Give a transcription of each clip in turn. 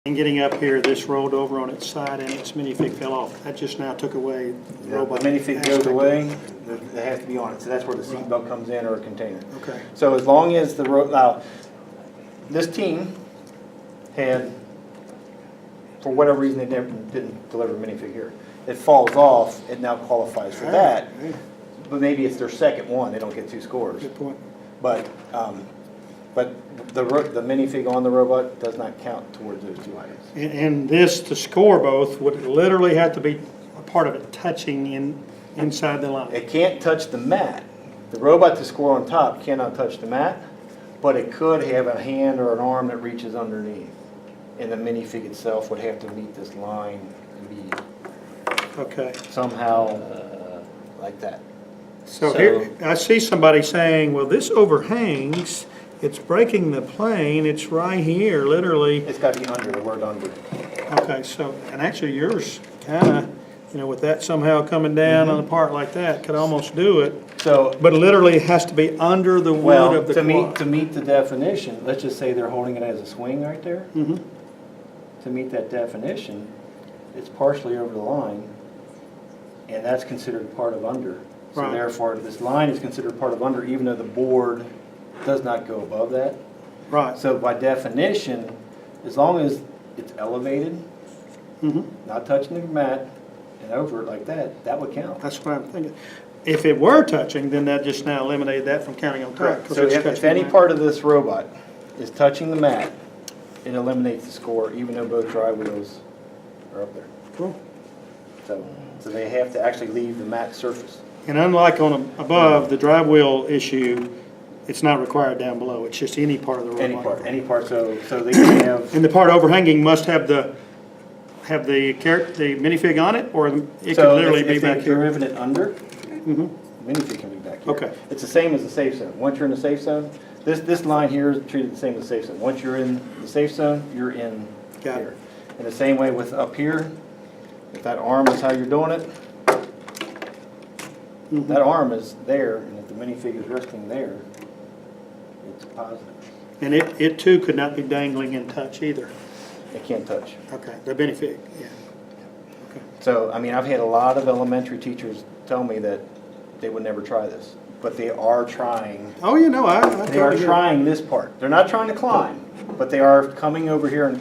And getting up here, this rolled over on its side and its minifig fell off. That just now took away the robot. The minifig goes away, they have to be on it. So that's where the seatbelt comes in, or a container. Okay. So as long as the now, this team had, for whatever reason, they never didn't deliver a minifig here. It falls off, it now qualifies for that. But maybe it's their second one, they don't get 2 scores. Good point. But the minifig on the robot does not count towards those 2 items. And this, to score both, would literally have to be a part of it touching inside the line. It can't touch the mat. The robot to score on top cannot touch the mat, but it could have a hand or an arm that reaches underneath. And the minifig itself would have to meet this line and be Okay. somehow like that. So here, I see somebody saying, well, this overhangs, it's breaking the plane, it's right here, literally. It's got to be under, the word under. Okay, so, and actually yours kind of, with that somehow coming down on a part like that, could almost do it. So, But literally it has to be under the wood well, of the to quad. meet the definition, let's just say they're holding it as a swing right there. Mm-hmm. To meet that definition, it's partially over the line, and that's considered part of under. So Right. therefore, this line is considered part of under, even though the board does not go above that. Right. So by definition, as long as it's elevated, Mm-hmm. not touching the mat, and over it like that, that would count. That's what I'm thinking. If it were touching, then that just now eliminated that from counting on top. 'cause So it's if touching any the mat. part of this robot is touching the mat, it eliminates the score, even though both drive wheels are up there. Cool. So they have to actually leave the mat surface. And unlike on above, the drive wheel issue, it's not required down below. It's just any part of the robot. Any part, so they can have, And the part overhanging must have the minifig on it, or it could so literally be if back they've here. driven it under, Mhm. minifig can be back here. Okay. It's the same as the safe zone. Once you're in the safe zone, this line here is treated the same as the safe zone. Once you're in the safe zone, you're in Got it. here. And the same way with up here, if that arm is how you're doing it, that arm is there, and if the minifig is resting there, it's positive. And it too could not be dangling in touch either. It can't touch. Okay, the minifig, yeah. So, I mean, I've had a lot of elementary teachers tell me that they would never try this, but they are trying. Oh, I They are totally get it. trying this part. They're not trying to climb, but they are coming over here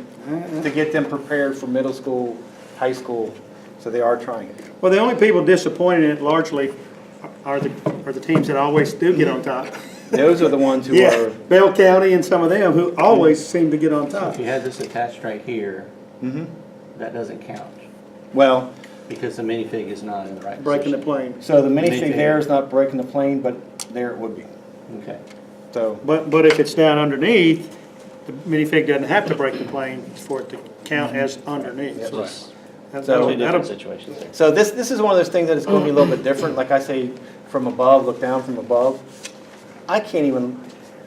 to get them prepared for middle school, high school, so they are trying it. Well, the only people disappointed in it largely are the teams that always do get on top. Those are the ones who Yeah, are, Bell County and some of them who always seem to get on top. If you had this attached right here, mm-hmm. that doesn't count Well, because the minifig is not in the right Breaking the position. plane. so the minifig Minifig. there is not breaking the plane, but there it would be. Okay. So, But if it's down underneath, the minifig doesn't have to break the plane for it to count as underneath. Yep. So Just that- So- that'll- two different that'll- situations there. so this is one of those things that it's going to be a little bit different. Like I say, from above, look down from above. I can't even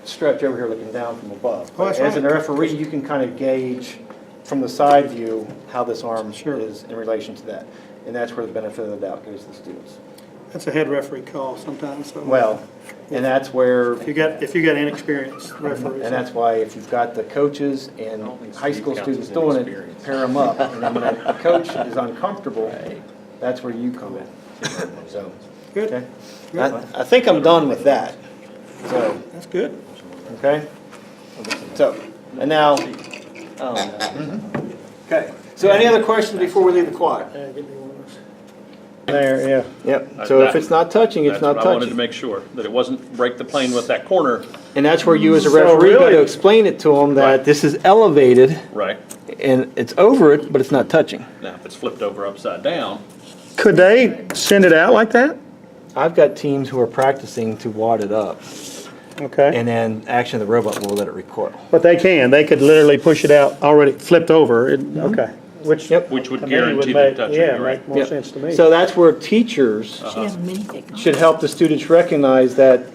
stretch over here looking down from above. Oh, that's As a right. referee, you can kind of gauge from the side view how this arm Sure. is in relation to that. And that's where the benefit of the doubt goes to the students. That's a head referee call sometimes. So Well, and that's where, if you got inexperienced referees. and that's why if you've got the coaches and high school students doing it, pair them up. And then when a coach is uncomfortable, that's where you come in. So, Good. okay. I think I'm done with that. So, That's good. okay? So, and now, okay. So any other questions before we leave the quad? Give me one of those. There, yeah. Yep. So if it's not touching, it's not That's what I wanted to touching. make sure, that it wasn't break the plane with that corner. And that's where you as a So referee got to really- explain it to them that Right. this is elevated Right. and it's over it, but it's not touching. Now, if it's flipped over upside down, Could they send it out like that? I've got teams who are practicing to wad it up, Okay. and then actually the robot will let it recoil. But they can. They could literally push it out already flipped over. Okay. Which Yep. which would to me guarantee make- the touching, yeah, right? make more Yep. sense to me. So that's where teachers should help the students recognize that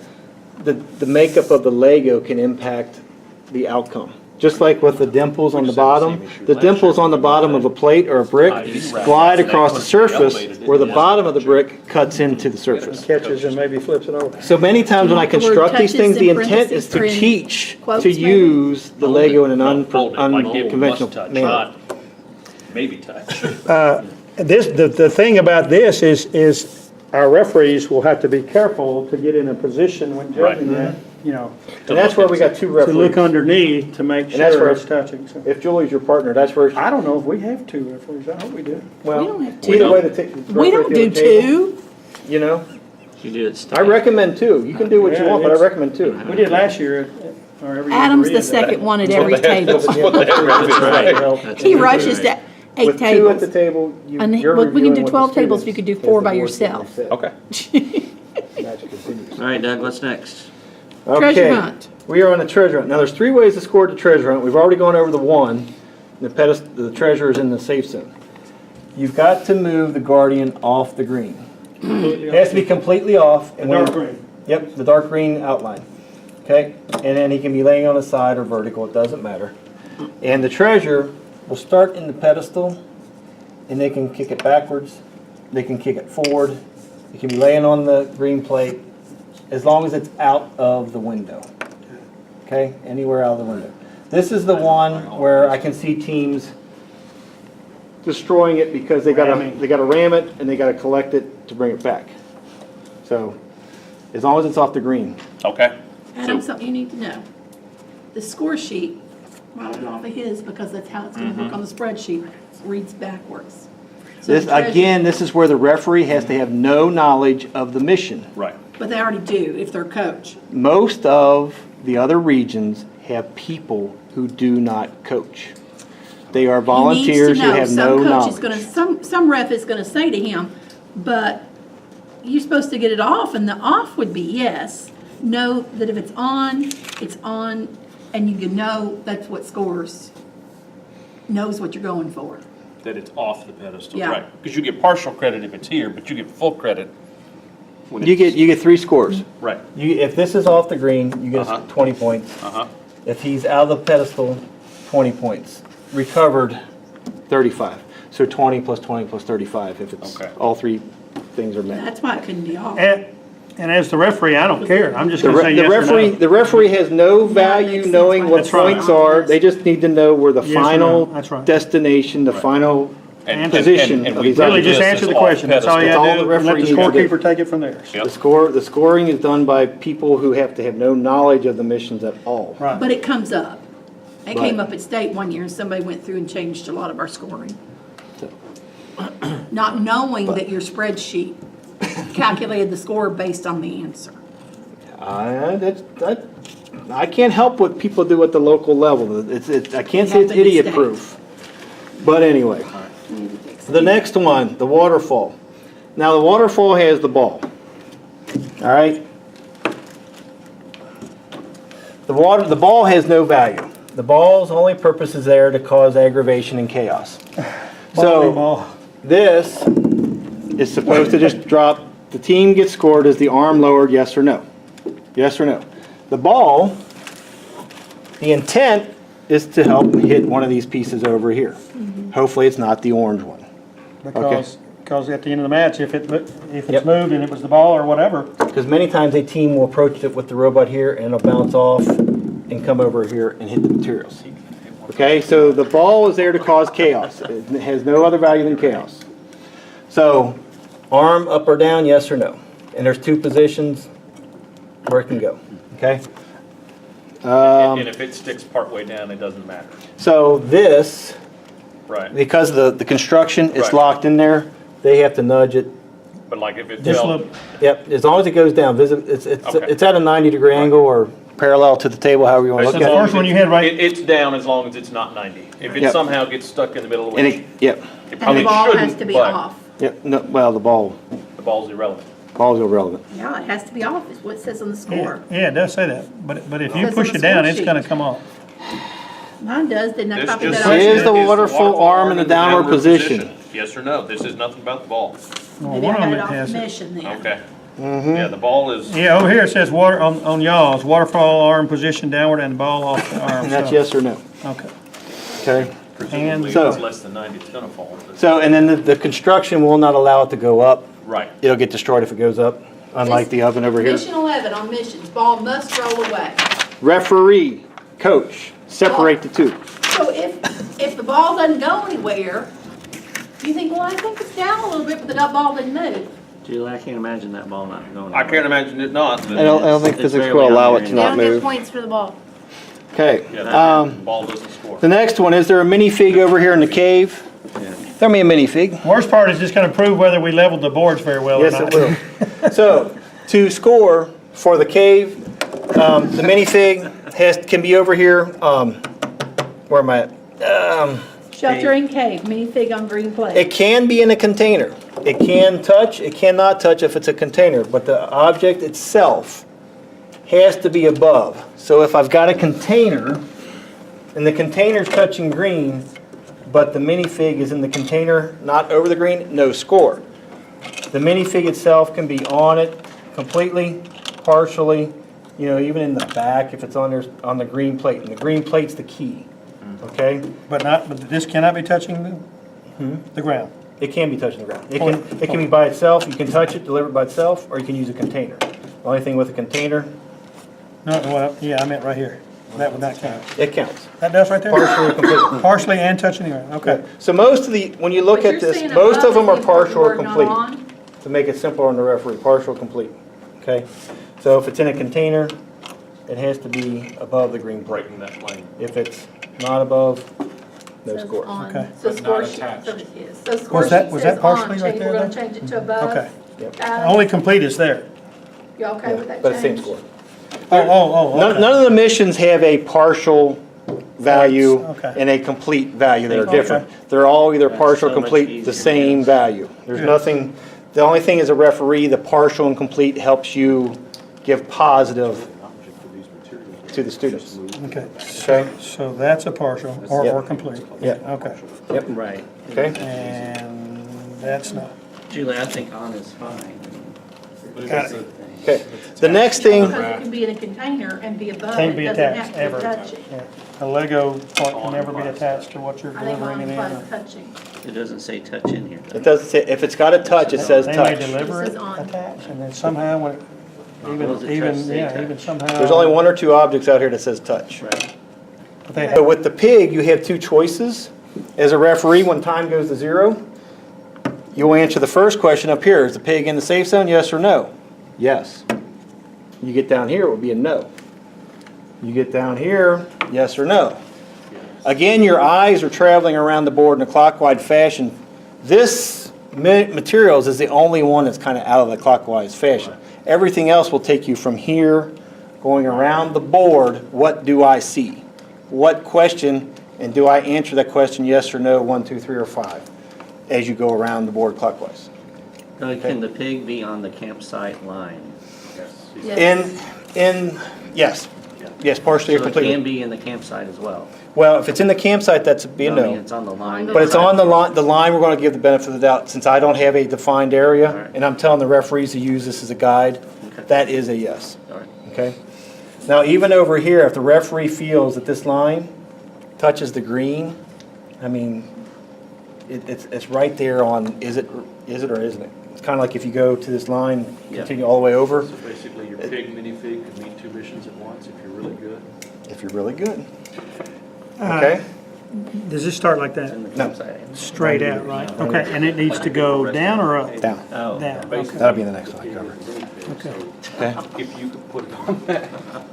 the makeup of the Lego can impact the outcome. just like with the dimples on the just had the bottom. same issue The last dimples year. on the bottom of a plate or a brick glide across the surface where the bottom of the brick cuts into the surface. Catches and maybe flips it over. So many times when I want the word construct these touches things, the in intent is to parentheses, teach quotes, to maybe? use the Lego in an Fold it, like it unconventional must touch, manner. not maybe touch. The thing about this is our referees will have to be careful to get in a position when judging Right. that, you know, And that's where we got two to look referees. underneath to make that's sure where- it's touching. So If Julie's your partner, that's where, I don't know if we have two referees. I hope we do. well, We don't have two. either way, the We don't do two. You know, You do it. I recommend two. You can do what you Yeah, want, but I it's- recommend two. We did last year, or every year. Adam's we the did. second one at every table. That's right. Well, He rushes to 8 with two at the tables. table, And you're well, we can reviewing do what the 12 tables if you students could do as 4 the by board yourself. said. Okay. Magic continues. All right, Doug, what's next? Treasure Okay, hunt. we are on the treasure hunt. Now, there's 3 ways to score the treasure hunt. We've already gone over the one. The treasure is in the safe zone. You've got to move the guardian off the green. It has to be completely off. The dark green. Yep, the dark green outline. Okay, and then he can be laying on his side or vertical, it doesn't matter. And the treasure will start in the pedestal, and they can kick it backwards, they can kick it forward, it can be laying on the green plate, as long as it's out of the window. Okay, anywhere out of the window. This is the one where I can see teams destroying it because they gotta ram it and they gotta collect it to bring it back. So, as long as it's off the green. Okay. Adam, something you need to know. The score sheet, modeled off of his, because that's how it's gonna look on the spreadsheet, reads backwards. So This, the treasure- again, this is where the referee has to have no knowledge of the mission. Right. But they already do if they're coach. Most of the other regions have people who do not coach. They are volunteers who have no Some coach knowledge. is gonna, some ref is gonna say to him, but you're supposed to get it off, and the off would be yes. Know that if it's on, and you can know that's what scores, knows what you're going for. That it's off the pedestal. Yeah. Right. Because you get partial credit if it's here, but you get full credit when You it's. get 3 scores. Right. If this is off the green, you get Uh-huh. 20 points. Uh-huh. If he's out of the pedestal, 20 points. Recovered, 35. So 20 plus 20 plus 35 if it's Okay. all 3 things are met. That's why it couldn't be off. And as the referee, I don't care. I'm just The gonna say yes or no. the referee has no value makes knowing sense. what That's right. points are. They just need to know where the Yes or no. final That's right. destination, the final And- position and of we these Really, items. just This answer is the off question. That's all you pedestal. gotta do. That's all the And let the referee needs to do. scorekeeper take it from there. Yep. The scoring is done by people who have to have no knowledge of the missions at all. Right. But it comes up. It Right. came up at state one year, and somebody went through and changed a lot of our scoring. So, Not knowing that your spreadsheet calculated the score based on the answer. I can't help what people do at the local level. I can't say it's Happened to idiot stay. proof. But anyway, the next one, the waterfall. Now the waterfall has the ball. All right? The ball has no value. The ball's only purpose is there to cause aggravation and chaos. So Volleyball. this is supposed to just drop, the team gets scored, is the arm lowered, yes or no? Yes or no? The ball, the intent is to help hit one of these pieces over here. Hopefully it's not the orange one. Because at the end of the match, if it's Yep. moved and it was the ball or whatever, Because many times a team will approach it with the robot here and it'll bounce off and come over here and hit the materials. Okay, so the ball is there to cause chaos. It has no other value than chaos. So, arm up or down, yes or no? And there's 2 positions where it can go, okay? And if it sticks partway down, it doesn't matter. So this, Right. because the construction, it's Right. locked in there, they have to nudge it. But like if it just fell, look, Yep, as long as it goes down, Okay. it's at a 90-degree angle or parallel to the table, however you want to as look the at long it. first as one you it's- had right- It's down as long as it's not 90. If it Yep. somehow gets stuck in the middle of the And way, yep, it And probably the ball has shouldn't, to be but off. yep, no, well, the ball's irrelevant. irrelevant. Yeah, it has to be off, is what it says on the yeah, score. yeah, it does say that. But if you Says push on it the down, score it's sheet. gonna come off. Mine does, didn't I This copy just that Is off? the waterfall arm in the downward position? Yes or no? This is nothing about the ball. Well, Maybe one I of got them it off has the it. mission then. Okay. Yeah, the ball is, Yeah, over here it says water, on y'all's, waterfall arm position downward and the ball off the arm. And that's so- yes or no, Okay. okay? presumably, if So- it's less than 90, it's gonna fall. but- So, and then the construction will not allow it to go up. Right. It'll get destroyed if it goes up, unlike the oven over here. Mission 11 on missions, ball must roll away. Referee, coach, separate the two. So if the ball doesn't go anywhere, you think, well, I think it's down a little bit, but the ball didn't move. Julie, I can't imagine that ball not going. I can't imagine it not, I but, don't think It's physics barely will allow on it to there. not They don't get move. points for the ball. Okay. yeah, the ball doesn't score. The next one, is there a minifig over here in the cave? Throw me a minifig. Worst part is just gonna prove whether we leveled the boards very well or Yes, not. it will. So, to score for the cave, the minifig can be over here, where am I at? Sheltering cave, minifig on green plate. It can be in a container. It can touch, it cannot touch if it's a container, but the object itself has to be above. So if I've got a container, and the container's touching green, but the minifig is in the container, not over the green, no score. The minifig itself can be on it completely, partially, even in the back if it's on the green plate. And the green plate's the key, okay? But this cannot be touching the ground. It can be touching the ground. It can be by itself, you can touch it, deliver it by itself, or you can use a container. The only thing with a container, No, well, yeah, I meant right here. That would not count. it counts. That does right there? Partially or completely. Partially and touching the ground, okay. So most of when you look But at you're this, saying most above of them are is the important partial or word, not complete. on? To make it simpler on the referee, partial, complete, okay? So if it's in a container, it has to be above the green plate. Breaking that plane. If it's not above, no Says score. on. Okay. So But score not sheet, attached. so it is. So score sheet that says on, partially right there we're gonna then? change it to above. Okay. Yep. Only complete is there. You okay with that But it's same change? score. Oh, None okay. none of the missions have a partial value Okay. and a complete value. They're Okay. different. They're all either That's partial, so much complete, easier, the same yes. value. There's Yeah. nothing, the only thing as a referee, the partial and complete helps you give positive to the students. Okay, Okay? so that's a partial or Yep. complete. Yep. Okay, Yep, Right. okay? and that's not. Julie, I think on is fine. Got it. Okay. The next thing, Because it can be in a container and be above Can't it, be doesn't attached, have to ever. be touching. Yeah. A Lego part can never be attached to what you're I think delivering on it implies in. touching. It doesn't say touch in here. it doesn't say, if it's got a touch, it says They may touch. deliver It it says on. attached, and then somehow when, What does it touch even, say yeah, touch? even somehow. There's only one or two objects out here that says touch. Right. But they So have- with the pig, you have two choices. As a referee, when time goes to zero, you'll answer the first question up here. Is the pig in the safe zone, yes or no? Yes. You get down here, it would be a no. You get down here, yes or no. Again, your eyes are traveling around the board in a clockwise fashion. This materials is the only one that's kind of out of the clockwise fashion. Everything else will take you from here, going around the board, what do I see? What question, and do I answer that question yes or no, 1, 2, 3, or 5, as you go around the board clockwise? Can the pig be on the campsite line? Yes. Yes, partially or So it can completely. be in the campsite as well? Well, if it's in the campsite, that's a be a I mean, no. it's on the line. But it's on the line we're going to give the benefit of the doubt, since I don't have a defined All area, right. and I'm telling the referees to use this as a guide, Okay. that is a yes, All right. okay? Now, even over here, if the referee feels that this line touches the green, I mean, it's right there on, is it or isn't it? It's kind of like if you go to this line, Yeah. continue all the way over, So basically, your pig minifig could meet two missions at once if you're really good. if you're really good, Uh, okay? Does this start like It's in that? the No. campsite. Straight out, right? Okay, and it needs to go down or up? Down. Oh. Down, okay. That'll be in the next one I cover. Okay. Okay? If you could put it on that,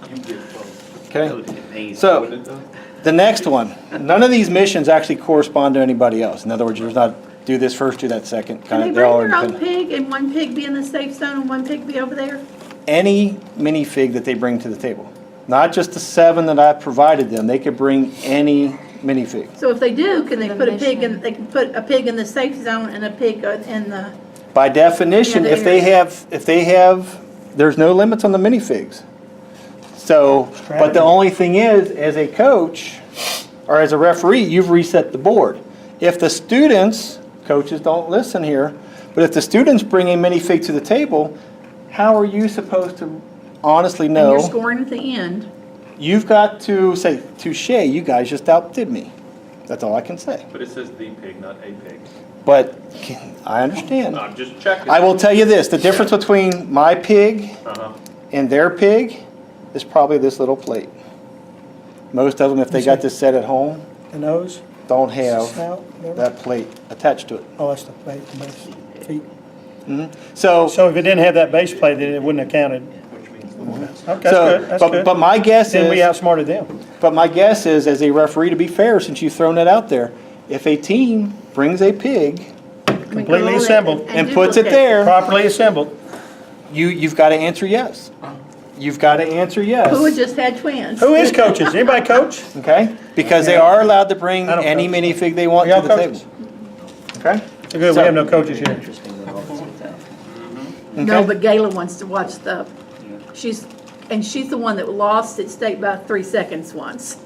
you'd get both. That Okay? would be amazing. So, Wouldn't it though? the next one, none of these missions actually correspond to anybody else. In other words, there's not, do this first, do that second, Can kind they of, bring they're all their own independent. pig and one pig be in the safe zone and one pig be over there? Any minifig that they bring to the table. Not just the 7 that I provided them, they could bring any minifig. So if they do, can they The put a pig mission. in, they can put a pig in the safe zone and a pig in the, By definition, Yeah, if they have, there's no limits on the minifigs. So, but the only thing is, as a coach, or as a referee, you've reset the board. If the students, coaches don't listen here, but if the students bring a minifig to the table, how are you supposed to honestly And you're know? scoring at the end. You've got to say, touche, you guys just outdid me. That's all I can say. But it says the pig, not a pig. But I understand. I'm just checking. I will tell you this, the difference between my pig Uh-huh. and their pig is probably this little plate. Most of them, if they got this set at home, The nose, don't have snout, whatever. that plate attached to it. Oh, that's the base, the base feet. So, So if it didn't have that base plate, then it wouldn't have counted. Okay, that's so, good, that's but good. my guess Then we is, outsmarted them. but my guess is, as a referee, to be fair, since you've thrown that out there, if a team brings a pig Completely assembled. and puts it duplicate. there, Properly assembled. you've got to answer yes. You've got to answer yes. Who had just had twins? Who is coaches? Anybody coach? Okay? Because they are allowed to bring I don't any coach. minifig they want Y'all to the coaches? table. Okay? Good, we have no coaches here. Interesting that all this gets out. No, Okay. but Gayla wants to watch she's the one that lost at state by 3 seconds once.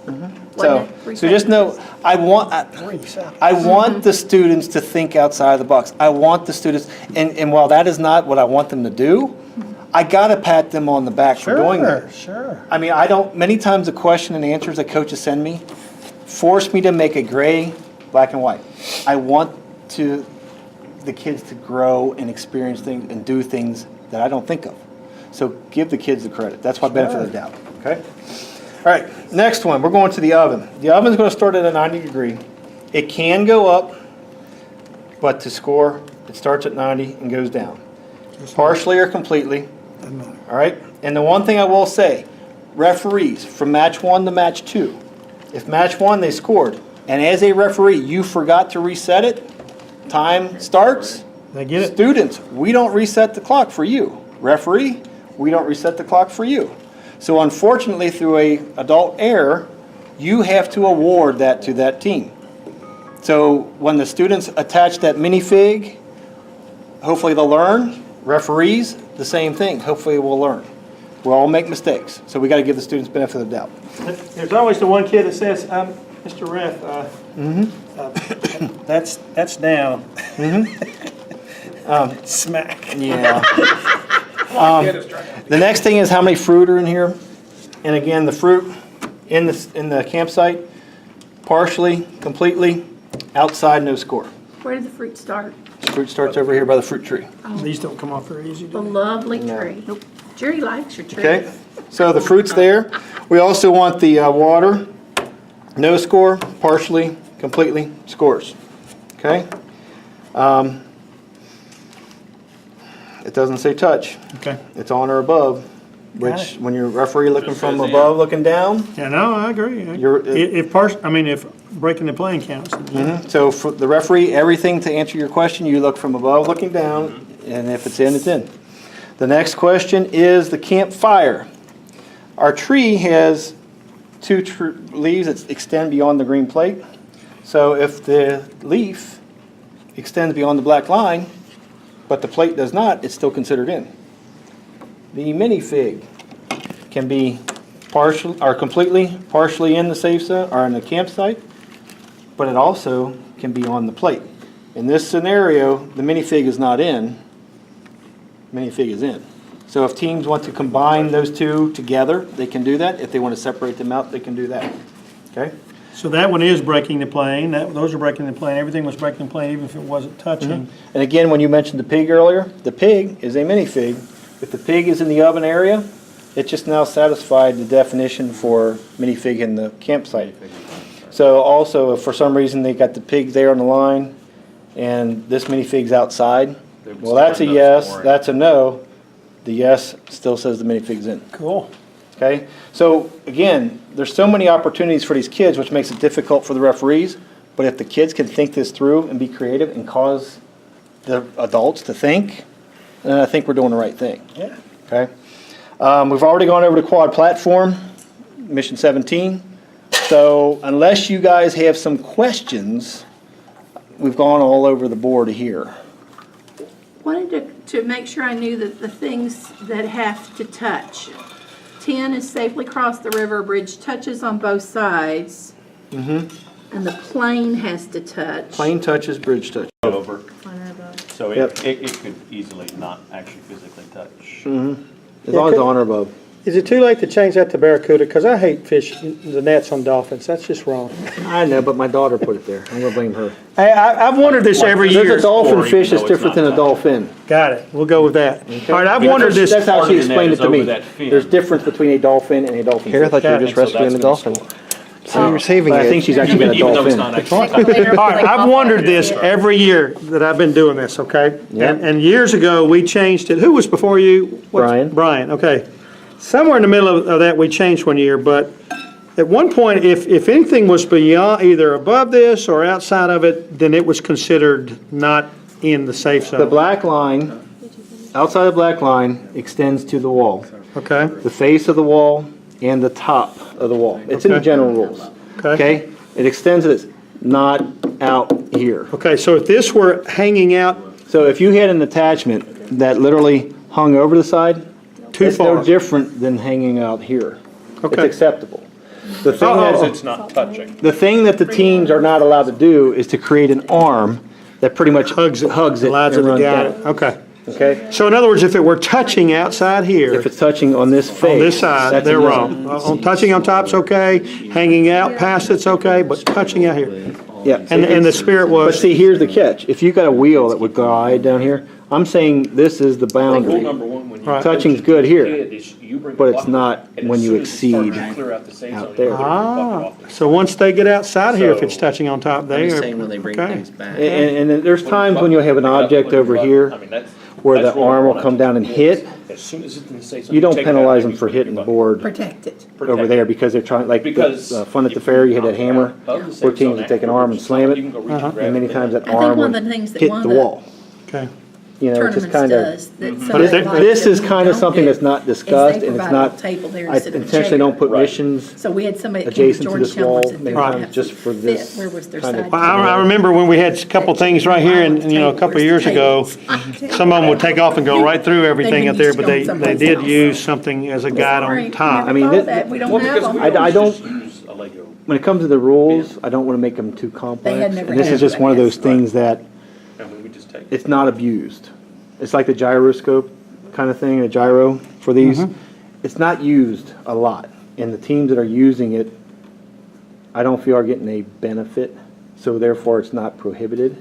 So, so just know, I want the students to think outside the box. I want the students, and while that is not what I want them to do, I gotta pat them on the back for doing that. Sure. I mean, many times the question and answers that coaches send me force me to make a gray, black and white. I want the kids to grow and experience things and do things that I don't think of. So give the kids the credit. That's my benefit of the doubt, okay? All right, next one, we're going to the oven. The oven's gonna start at a 90 degree. It can go up, but to score, it starts at 90 and goes down. Partially or completely, all right? And the one thing I will say, referees, from match 1 to match 2, if match 1 they scored, and as a referee, you forgot to reset it, time starts. They get it. Students, we don't reset the clock for you. Referee, we don't reset the clock for you. So unfortunately, through a adult error, you have to award that to that team. So when the students attach that minifig, hopefully they'll learn. Referees, the same thing. Hopefully we'll learn. We'll all make mistakes, so we got to give the students benefit of the doubt. There's always the one kid that says, Mr. Ref, that's down. Smack. Yeah. The next thing is how many fruit are in here. And again, the fruit in the campsite, partially, completely, outside, no score. Where did the fruit start? The fruit starts over here by the fruit tree. These don't come off very easy, The do they? lovely tree. Jerry likes your tree. Okay, so the fruit's there. We also want the water, no score, partially, completely, scores. Okay? It doesn't say touch. Okay. It's on or above, Got which it. when you're referee looking Just from says above, looking down. Yeah, no, I agree. You're- If breaking the plane counts. So for the referee, everything to answer your question, you look from above, looking down, and if it's in, it's in. The next question is the campfire. Our tree has two leaves that extend beyond the green plate. So if the leaf extends beyond the black line, but the plate does not, it's still considered in. The minifig can be partial or completely, partially in the safe zone or in the campsite, but it also can be on the plate. In this scenario, the minifig is not in, minifig is in. So if teams want to combine those two together, they can do that. If they want to separate them out, they can do that. Okay? So that one is breaking the plane, those are breaking the plane, everything was breaking the plane, even if it wasn't touching. And again, when you mentioned the pig earlier, the pig is a minifig. If the pig is in the oven area, it just now satisfied the definition for minifig in the campsite. So also, if for some reason they got the pig there on the line and this minifig's outside, well, that's a yes, that's a no. The yes still says the minifig's in. Cool. Okay? So again, there's so many opportunities for these kids, which makes it difficult for the referees. But if the kids can think this through and be creative and cause the adults to think, then I think we're doing the right thing. Yeah. Okay? We've already gone over to quad platform, mission 17. So unless you guys have some questions, we've gone all over the board here. Wanted to make sure I knew that the things that have to touch. 10 is safely cross the river, bridge touches on both sides. And the plane has to touch. Plane touches, bridge touch. Over. So Yep. it could easily not actually physically touch. As long as the on or above. Is it too late to change that to Barracuda? Because I hate the nets on dolphins. That's just wrong. I know, but my daughter put it there. I'm gonna blame her. Hey, I've wondered this every There's year. a dolphin Or fish even that's though it's different not than a touched. dolphin. Got it. We'll go with that. All right, I've Because wondered this. That's how part she of the net explained it is to me. over that fin. There's difference between a dolphin and a dolphin Here, I thought you were fish. just So rescuing that's a gonna dolphin. score. So you're saving But I think it. she's actually got a Even though it's dolphin. not actually. All right, I've wondered this every year that I've been doing this, okay? Yep. And years ago, we changed it. Who was before you? Brian. Brian, okay. Somewhere in the middle of that, we changed one year, but at one point, if anything was beyond, either above this or outside of it, then it was considered not in the safe The zone, black line, outside the black line, extends to the wall. okay? The face of the wall and the top of the wall. It's in the Okay. general rules. Okay? It extends to this, not out here. Okay, so if this were hanging out So if you had an attachment that literally hung over the side, too it's no far, different than hanging out here. It's Okay. acceptable. The thing Because that, it's not touching. the thing that the teams are not allowed to do is to create an arm that pretty much hugs it allows it and to runs got down. it, okay. Okay? So in other words, if it were touching outside here, If it's touching on this face. on this side, that's they're a no. wrong. On touching on top's okay, hanging out past it's okay, but touching out here. Yeah. And the spirit But was, see, here's the catch. If you got a wheel that would glide down here, I'm saying this is the Rule boundary. number one, when you. Right. Touching's good here, is you bring but the it's bucket, not and when as you soon as it starts exceed to clear out the safe out zone, you there. clear the bucket ah, off the- so once they get outside here, if it's So- touching on top, I'm they just are, saying when they bring okay. things back. And then there's times when you'll have an Bring it up, object put it over up. here I mean, that's- where that's the rule arm number will one. come down and hit. As soon as it's in the safe zone, You don't take it out, penalize and them for you hitting the bucket. board Protect it. over there because they're trying, like Because the fun at the if fair, you you had that hammer, above the safe where teams zone would take an after arm and slam you it, can go reach and grab and many it. times that I think arm one would of the things that hit one the of the wall. Okay. You know, it's tournaments just kind of. does, that some But of it- the This is like kind that of we something don't that's not do, is discussed, they and it's provide a not, table there I instead of a intentionally don't put chair. missions So we had somebody that came to adjacent to this Georgetown wall, was at many their times house just that for fit this where was their kind of. side Well, I remember when we had a couple things right here, and, you know, a couple of years ago, some of them would take off and go right through everything up there, but they did use something as a guide on top. I mean, Never thought of that. We don't Well, have because them. we I always don't- just use a Lego. When it comes to the rules, I don't want to make them too complex. never And this had is just that, one of yes. those things that And we would just take. it's not abused. It's like the gyroscope kind of thing, a gyro for these. It's not used a lot. And the teams that are using it, I don't feel are getting a benefit. So therefore, it's not prohibited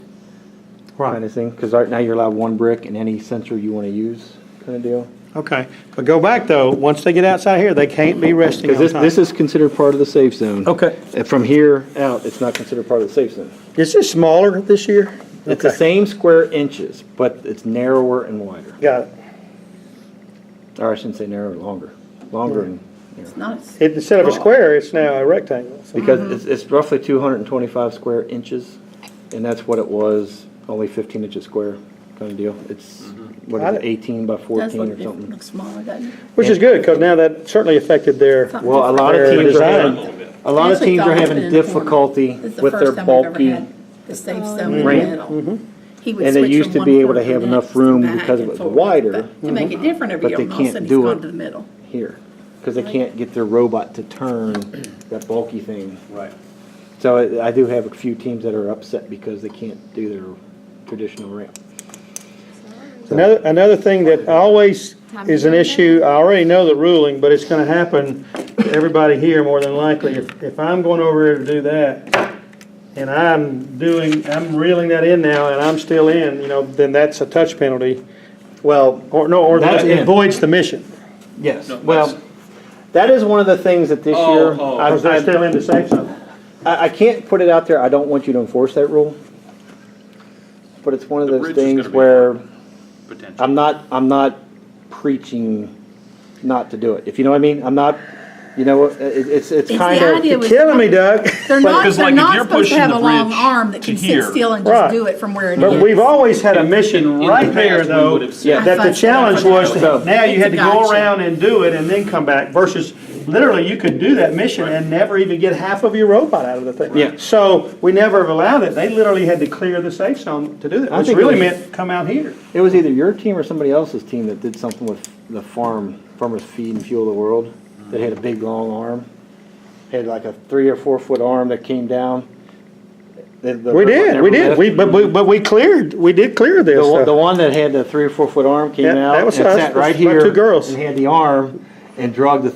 kind Right, of thing. Because right now you're allowed one brick and any sensor you want to use kind of deal. okay. But go back though, once they get outside here, they can't be resting Because on this top. is considered part of the safe zone. Okay. And from here out, it's not considered part of the safe zone. Is this smaller this year? It's the Okay. same square inches, but it's narrower and wider. Got it. Or I shouldn't say narrower, longer. Longer and narrower. It's not, Instead of a square, it's now a rectangle. So- Because it's roughly 225 square inches, and that's what it was, only 15 inches square kind of deal. It's, what is it, 18 by does 14 look or different, something? looks smaller, doesn't it? Which is good, because now that certainly affected their, Something Well, a lot of Their teams are design. having, a lot of Actually, teams it's are always having been in the corner. difficulty This is the with their first time we've ever bulky, had the safe zone in the Ramp. middle. He would and they switch used from to one be able to corner have the enough next room and back because it and was forth. wider, But to make it different every but year, they and all of a can't sudden he's do gone it. to the middle. here, because they can't get their robot to turn that bulky thing. Right. So I do have a few teams that are upset because they can't do their traditional ramp. another thing that always is an issue, I already know the ruling, but it's gonna happen to everybody here more than likely. If I'm going over there to do that, and I'm reeling that in now, and I'm still in, you know, then that's a touch penalty, Well, or That's it in. voids the mission. yes, No, well, that's- that is one of the things that this Oh, year, oh. Because they're still in the safe zone. I can't put it out there, I don't want you to enforce that rule. But it's one of The those bridge is things gonna be where Potential. I'm not preaching not to do it, if you know what I mean? I'm not, you know, it's It's kind the of. idea was. Killing me, Doug. They're not, Because, they're like, if not you're supposed to pushing have the a long bridge arm that to can sit here- still and Right. just do it from where it But is. we've always had a In mission the right there, past, we though, would've said- that the I fussed challenge over was, that. now you had to It's a go gotcha. around and do it and then come back, versus literally you could do that mission and never even get half of your robot out of the thing. Yeah. So we never have allowed it. They literally had to clear the safe zone to do that, I which think really it was- meant come out here. It was either your team or somebody else's team that did something with the Farmers Feed and Fuel of the World, that had a big long arm. Had like a 3 or 4 foot arm that came down. We did, but we did clear this. The one that had the 3 or 4 foot arm came Yeah, out that and was us. sat That's right my here. two girls. And had the arm and drug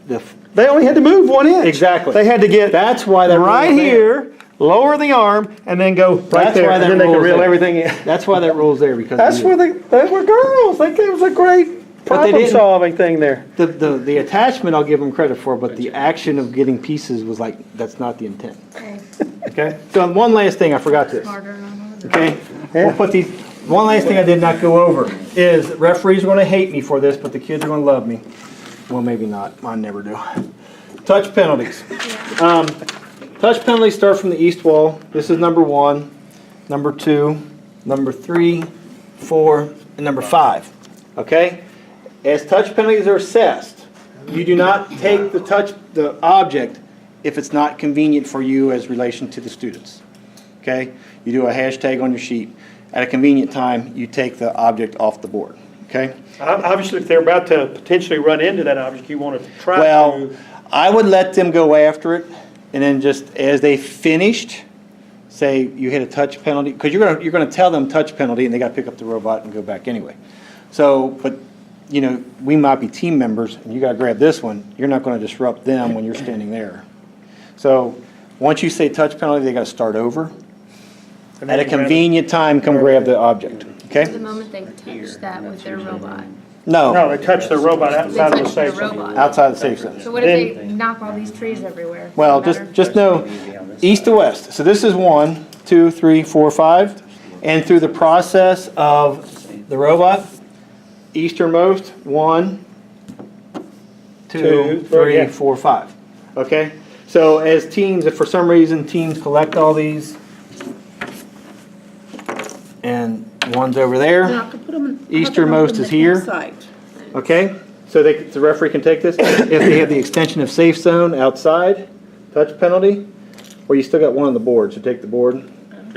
the, They only had to move 1 inch. Exactly. They had to get that's why that right rule's there. here, lower the arm, and then go right That's there, why and that then they can rule's reel there. everything in. That's why that rule's there, because. That's where they were girls. It was a great But they didn't- problem-solving thing there. The attachment I'll give them credit for, but the action of getting pieces was like, that's not the intent. Okay? So one last thing, I forgot this. Okay? We'll put these, one last thing I did not go over is referees are gonna hate me for this, but the kids are gonna love me. Well, maybe not, I never do. Touch penalties. Touch penalties start from the east wall. This is number 1, number 2, number 3, 4, and number 5. Okay? As touch penalties are assessed, you do not take the object if it's not convenient for you as relation to the students. Okay? You do a hashtag on your sheet. At a convenient time, you take the object off the board. Okay? Obviously, if they're about to potentially run into that object, you want to try Well, to. I would let them go after it, and then just as they finished, say you hit a touch penalty, because you're gonna tell them touch penalty, and they got to pick up the robot and go back anyway. So, but you know, we might be team members, and you got to grab this one. You're not going to disrupt them when you're standing there. So, once you say touch penalty, they got to start over. At a convenient time, come grab the object. Okay? The moment they touch that with their robot. No, No, they touch the robot outside of the touch their safe zone. robot. outside the safe zone. So what if they knock all these trees everywhere? Well, Does it just matter? know, east to west. So this is 1, 2, 3, 4, 5. And through the process of the robot, easternmost, 1, 2, 3, yeah. 4, 5. Okay? So as teams, if for some reason teams collect all these, and one's over there, Then I could put 'em in- Easternmost put 'em in is the here. campsite. okay? So the referee can take this. If they have the extension of safe zone outside, touch penalty, or you still got one on the board, so take the board,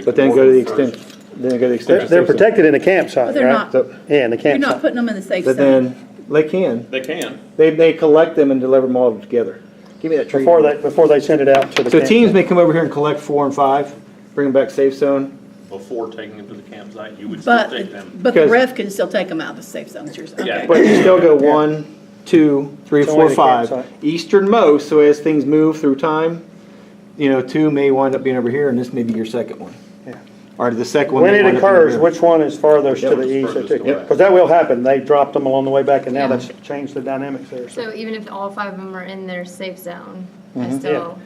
but then go to the extension, then go to the extension. They're safe zone. protected in a campsite, But they're right? not. So- Yeah, in the You're not campsite. putting them in the safe But zone. then, they can. They can. They collect them and deliver them all together. Give me that tree. Before they send it out to the So campsite. teams may come over here and collect 4 and 5, bring them back safe zone. Before taking them to the campsite, you would still But, take them. but the Because- ref can still take them out of the safe zone, you're saying? Yeah. Okay. But you still go 1, 2, 3, It's 4, only the 5. campsite. Easternmost, so as things move through time, 2 may wind up being over here, and this may be your second one. Yeah. Or the second one. When may it wind up being occurs, over which one is farthest to Yep. the east? Furthest away. Because that will happen. They dropped them along the way back, and now Yeah. that's changed the dynamics there. So even if all 5 of them are in their safe zone, Mm-hmm. I still,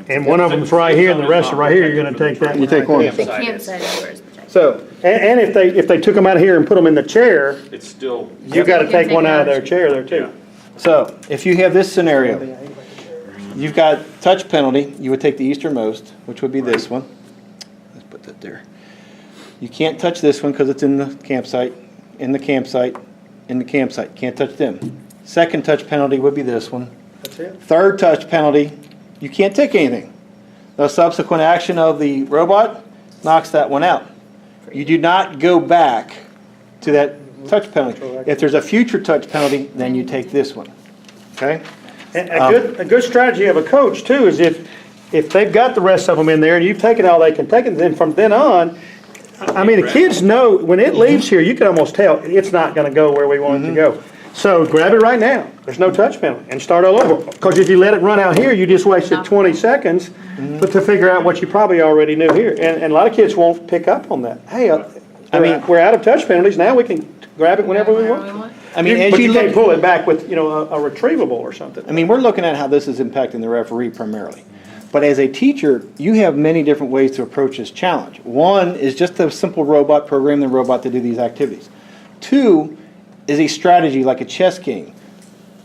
And one of them's right here, and the rest are right here, you're gonna take that one. You take right one. there. the campsite is where it's protected. So, And if they took them out of here and put them in the chair, It's still. you gotta You can take one take out of one. their chair there too. so if you have this scenario, you've got touch penalty, you would take the easternmost, which would be this one. Let's put that there. You can't touch this one because it's in the campsite, in the campsite, in the campsite. Can't touch them. Second touch penalty would be this one. That's it. Third touch penalty, you can't take anything. The subsequent action of the robot knocks that one out. You do not go back to that touch penalty. If there's a future touch penalty, then you take this one. Okay? And a good strategy of a coach too is if they've got the rest of them in there and you've taken all they can take, and then from then on, I mean, the kids know when it leaves here, you can almost tell it's not gonna go where we want it to go. So grab it right now. There's no touch penalty and start all over. Because if you let it run out here, you just wasted 20 seconds but to figure out what you probably already knew here. And a lot of kids won't pick up on that. Hey, we're out of touch penalties. Now we can grab it whenever we want. I mean, But you can't look, pull it back with, a retrievable or something. I mean, we're looking at how this is impacting the referee primarily. But as a teacher, you have many different ways to approach this challenge. One is just a simple robot, program the robot to do these activities. 2 is a strategy like a chess game.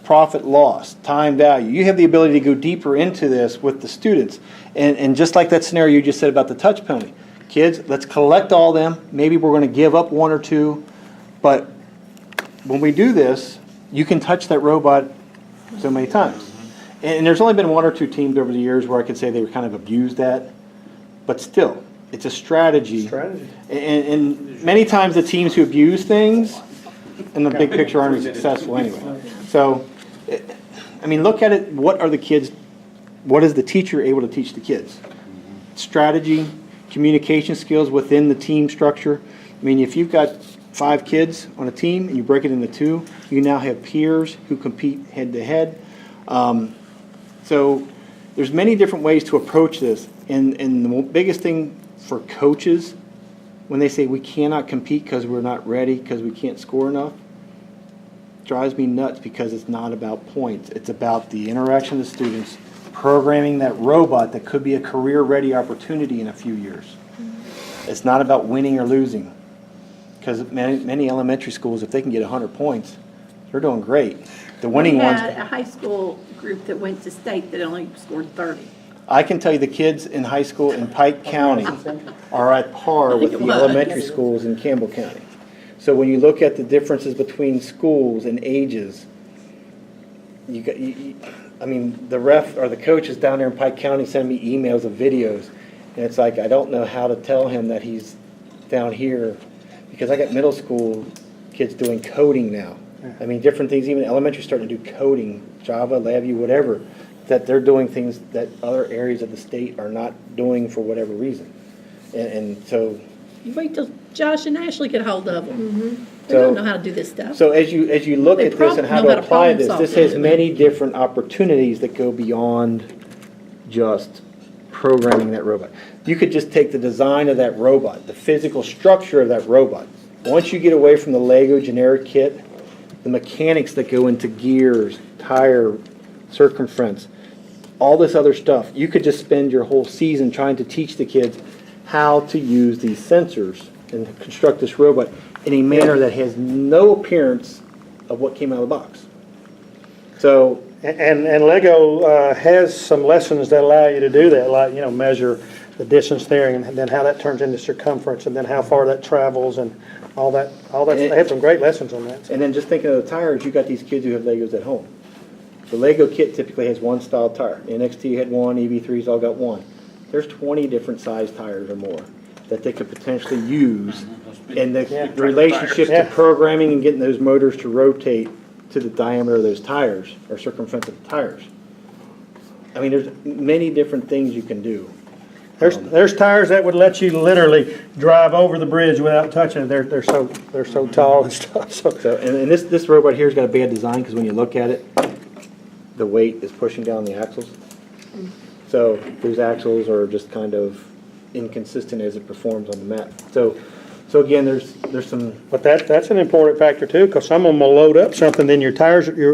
Profit loss, time value. You have the ability to go deeper into this with the students. And just like that scenario you just said about the touch penalty. Kids, let's collect all them. Maybe we're going to give up 1 or 2. But when we do this, you can touch that robot so many times. And there's only been 1 or 2 teams over the years where I could say they were kind of abused that. But still, it's a strategy. And many times the teams who abuse things in the big picture aren't successful anyway. So, I mean, look at it. What is the teacher able to teach the kids? Strategy, communication skills within the team structure. I mean, if you've got 5 kids on a team and you break it into 2, you now have peers who compete head to head. So there's many different ways to approach this. And the biggest thing for coaches, when they say we cannot compete because we're not ready, because we can't score enough, drives me nuts, because it's not about points. It's about the interaction with the students, programming that robot that could be a career-ready opportunity in a few years. It's not about winning or losing, because many elementary schools, if they can get 100 points, they're doing great. The winning We ones. had a high school group that went to state that only scored 30. I can tell you the kids in high school in Pike County are at par with the elementary schools in Campbell County. So when you look at the differences between schools and ages, I mean, the ref or the coaches down there in Pike County send me emails of videos, and it's like, I don't know how to tell him that he's down here, because I got middle school kids doing coding now. I mean, different things, even elementary starting to do coding, Java, LabVIEW, whatever, that they're doing things that other areas of the state are not doing for whatever reason. And so, You wait till Josh and Ashley get hold of them. They So- don't know how to do this stuff. so as you look They at this and how know how to to apply problem this, solve this it. has many different opportunities that go beyond just programming that robot. You could just take the design of that robot, the physical structure of that robot. Once you get away from the Lego generic kit, the mechanics that go into gears, tire, circumference, all this other stuff, you could just spend your whole season trying to teach the kids how to use these sensors and construct this robot in a manner that has no appearance of what came out of the box. So, And Lego has some lessons that allow you to do that, like, measure the distance there, and then how that turns into circumference, and then how far that travels, and all that. They have some great lessons on that. and then just thinking of the tires, you got these kids who have Legos at home. The Lego kit typically has one style tire. NXT had one, EV3's all got one. There's 20 different size tires or more that they could potentially use. And the relationship to programming and getting those motors to rotate to the diameter of those tires or circumference of the tires. I mean, there's many different things you can do. There's tires that would let you literally drive over the bridge without touching it. They're so tall and stuff. So So, and this robot here's got a bad design, because when you look at it, the weight is pushing down the axles. So those axles are just kind of inconsistent as it performs on the map. So again, there's some, But that's an important factor too, because some of them will load up something, then your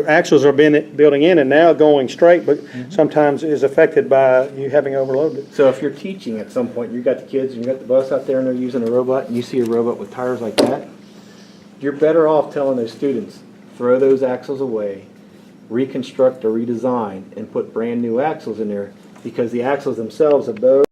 axles are building in and now going straight, but sometimes is affected by you having overloaded. so if you're teaching at some point, you've got the kids and you've got the bus out there and they're using a robot, and you see a robot with tires like that, you're better off telling those students, throw those axles away, reconstruct or redesign, and put brand new axles in there, because the axles themselves of those